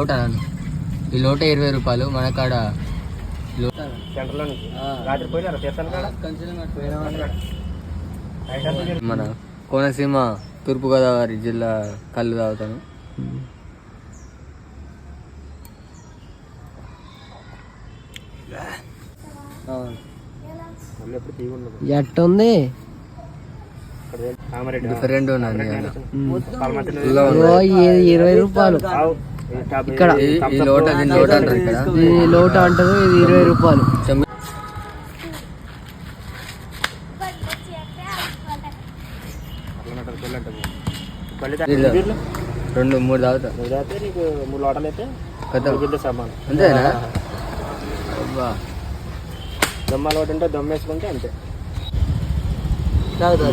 లోట ఈ లోట 20 రూపాయలు. మన కాడ మన కోనసీమ తూర్పుగోదావరి జిల్లా కళ్ళు తాగుతాను. ఎట్టుంది డిఫరెంట్ ఉన్నది. 20 రూపాయలు ఇక్కడ. ఈ లోట దీని లోట అంటారు ఇక్కడ. ఇది లోట అంటారు, ఇది 20 రూపాయలు. 2-3 తాగుతా. నీకు 3 లోటలు అయితే సమానం. అంతేనా? దమ్మ లోటు ఉంటే దమ్ వేసుకుంటే అంతే. చదువు